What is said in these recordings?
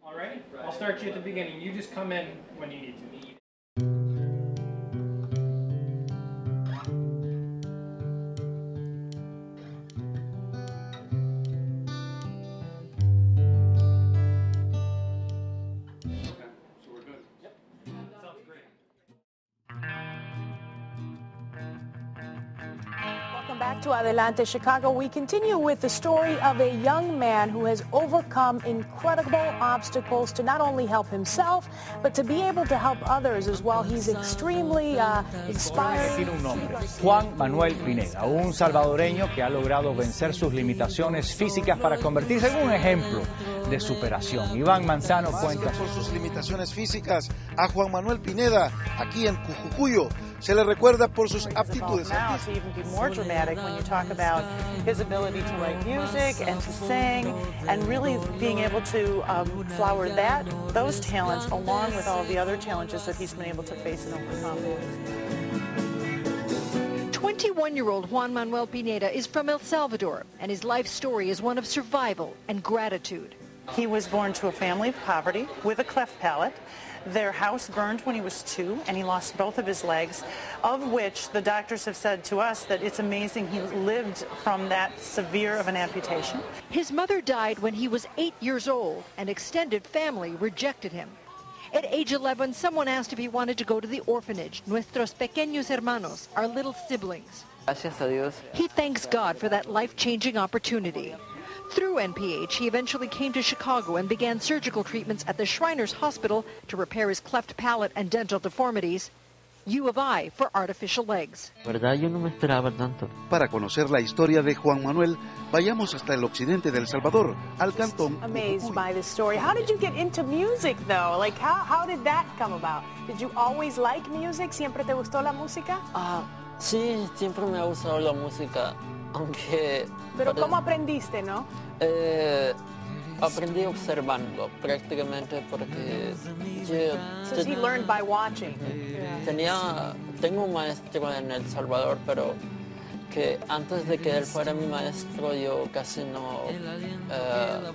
All right? I'll start you at the beginning. You just come in when you need to. Welcome back to Adelante Chicago. We continue with the story of a young man who has overcome incredible obstacles to not only help himself, but to be able to help others as well. He's extremely inspiring. Tiene un nombre, Juan Manuel Pineda, un salvadoreño que ha logrado vencer sus limitaciones físicas para convertirse en un ejemplo de superación. Iván Manzano cuenta. Por sus limitaciones físicas, a Juan Manuel Pineda, aquí en Cujucuyo, se le recuerda por sus aptitudes. To even be more dramatic when you talk about his ability to write music and to sing, and really being able to flower those talents along with all the other challenges that he's been able to face and overcome. 21-year-old Juan Manuel Pineda is from El Salvador, and his life story is one of survival and gratitude. He was born to a family of poverty with a cleft palate. Their house burned when he was 2, and he lost both of his legs, of which the doctors have said to us that it's amazing he lived from that severe of an amputation. His mother died when he was 8 years old, and extended family rejected him. At age 11, someone asked if he wanted to go to the orphanage, Nuestros Pequeños Hermanos, our little siblings. Gracias a Dios. He thanks God for that life-changing opportunity. Through NPH, he eventually came to Chicago and began surgical treatments at the Shriners Hospital to repair his cleft palate and dental deformities. U of I for artificial legs. ¿Verdad? Yo no me esperaba tanto. Para conocer la historia de Juan Manuel, vayamos hasta el occidente de El Salvador, al cantón. Amazed by this story. How did you get into music, though? Like, how did that come about? Did you always like music? ¿Siempre te gustó la música? Sí, siempre me ha gustado la música, aunque... Pero ¿cómo aprendiste, no? Aprendí observando, prácticamente, porque yo... So he learned by watching. Tengo un maestro en El Salvador, pero que antes de que él fuera mi maestro, yo casi no...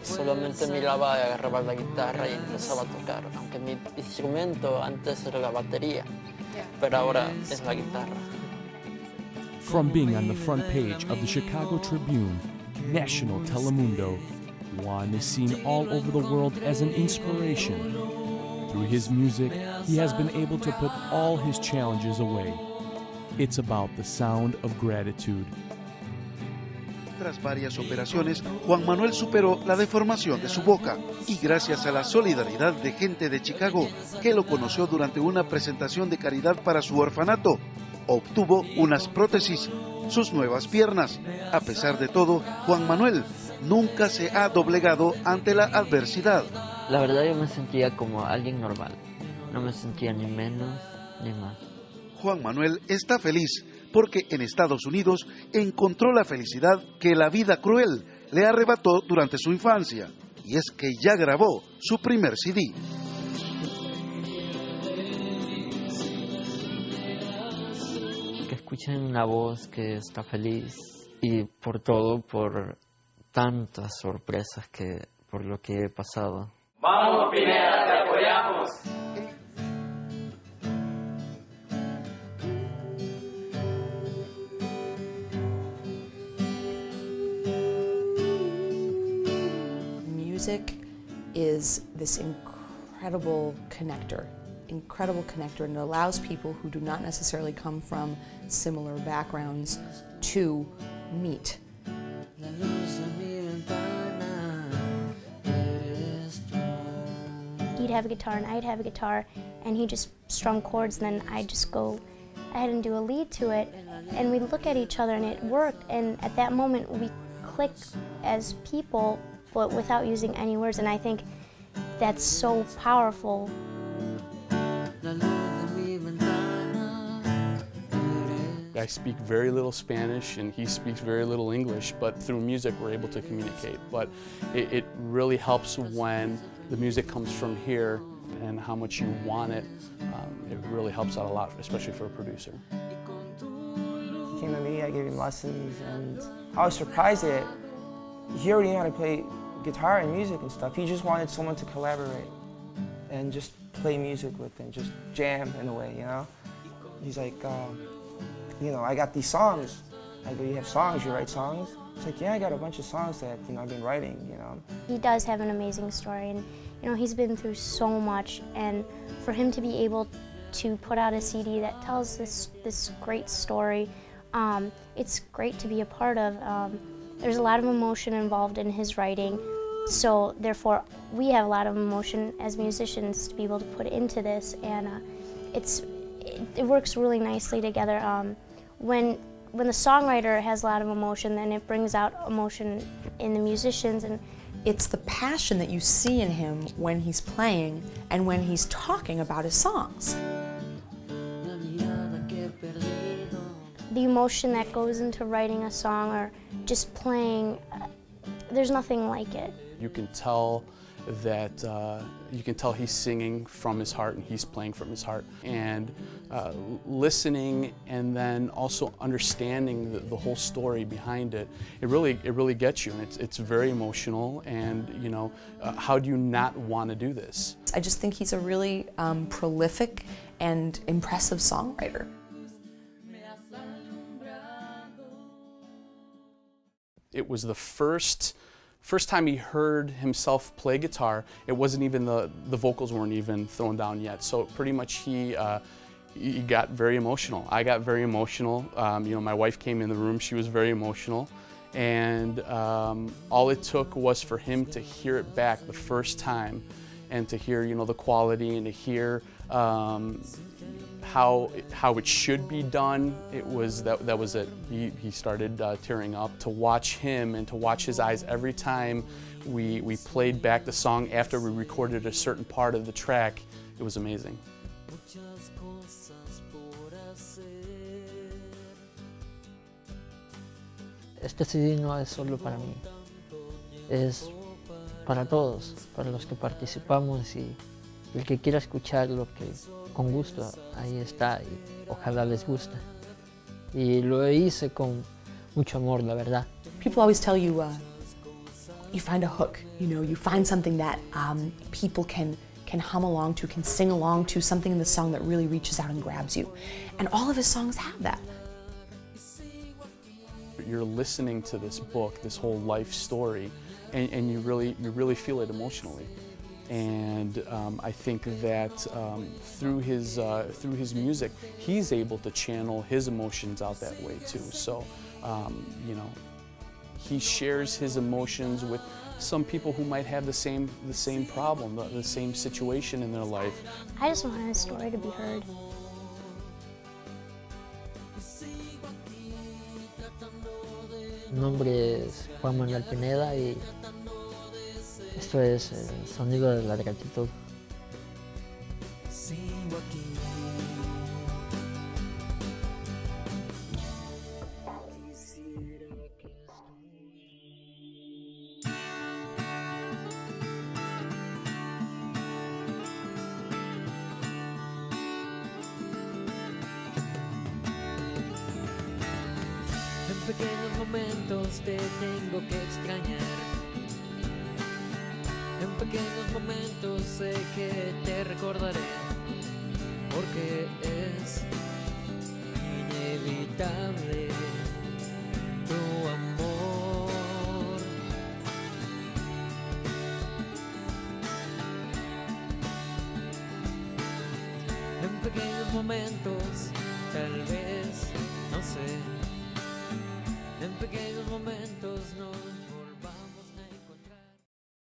solamente miraba y agarraba la guitarra y empezaba a tocar, aunque mi instrumento antes era la batería, pero ahora es la guitarra. From being on the front page of the Chicago Tribune, National Telemundo, Juan is seen all over the world as an inspiration. Through his music, he has been able to put all his challenges away. It's about the sound of gratitude. Tras varias operaciones, Juan Manuel superó la deformación de su boca y gracias a la solidaridad de gente de Chicago que lo conoció durante una presentación de caridad para su orfanato, obtuvo unas prótesis, sus nuevas piernas. A pesar de todo, Juan Manuel nunca se ha doblegado ante la adversidad. La verdad yo me sentía como alguien normal, no me sentía ni menos ni más. Juan Manuel está feliz porque en Estados Unidos encontró la felicidad que la vida cruel le arrebató durante su infancia, y es que ya grabó su primer CD. Que escuchen una voz que está feliz y por todo, por tantas sorpresas por lo que he pasado. ¡Vamos, Pineda, te apoyamos! Music is this incredible connector, and it allows people who do not necessarily come from similar backgrounds to meet. He'd have a guitar and I'd have a guitar, and he just strung chords, and then I'd just go ahead and do a lead to it, and we'd look at each other and it worked, and at that moment we clicked as people, but without using any words, and I think that's so powerful. I speak very little Spanish and he speaks very little English, but through music we're able to communicate. But it really helps when the music comes from here and how much you want it. It really helps out a lot, especially for a producer. He came to me, I gave him lessons, and I was surprised that he already knew how to play guitar and music and stuff. He just wanted someone to collaborate and just play music with and just jam in a way, you know? He's like, you know, I got these songs. I go, you have songs, you write songs? It's like, yeah, I got a bunch of songs that, you know, I've been writing, you know? He does have an amazing story, and, you know, he's been through so much, and for him to be able to put out a CD that tells this great story, it's great to be a part of. There's a lot of emotion involved in his writing, so therefore we have a lot of emotion as musicians to be able to put into this, and it works really nicely together. When the songwriter has a lot of emotion, then it brings out emotion in the musicians. And it's the passion that you see in him when he's playing and when he's talking about his songs. The emotion that goes into writing a song or just playing, there's nothing like it. You can tell that he's singing from his heart and he's playing from his heart, and listening and then also understanding the whole story behind it. It really gets you, and it's very emotional. And you know, how do you not want to do this? I just think he's a really prolific and impressive songwriter. It was the first time he heard himself play guitar. It wasn't even the vocals weren't even thrown down yet. So pretty much he got very emotional. I got very emotional. You know, my wife came in the room. She was very emotional, and all it took was for him to hear it back the first time, and to hear, you know, the quality, and to hear how it should be done. That was it. He started tearing up. To watch him and to watch his eyes every time we played back the song after we recorded a certain part of the track, it was amazing. Este CD no es solo para mí, es para todos, para los que participamos, y el que quiera escucharlo, que con gusto ahí está, y ojalá les guste. Y lo hice con mucho amor, la verdad. People always tell you, you find a hook, you know, you find something that people can hum along to, can sing along to, something in the song that really reaches out and grabs you. And all of his songs have that. You're listening to this book, this whole life story, and you really feel it emotionally. And I think that through his music, he's able to channel his emotions out that way too. So, you know, he shares his emotions with some people who might have the same problem, the same situation in their life. I just want his story to be heard. Mi nombre es Juan Manuel Pineda y esto es el sonido de la gratitud. En pequeños momentos te tengo que extrañar. En pequeños momentos sé que te recordaré, porque es inevitable tu amor. En pequeños momentos, tal vez, no sé,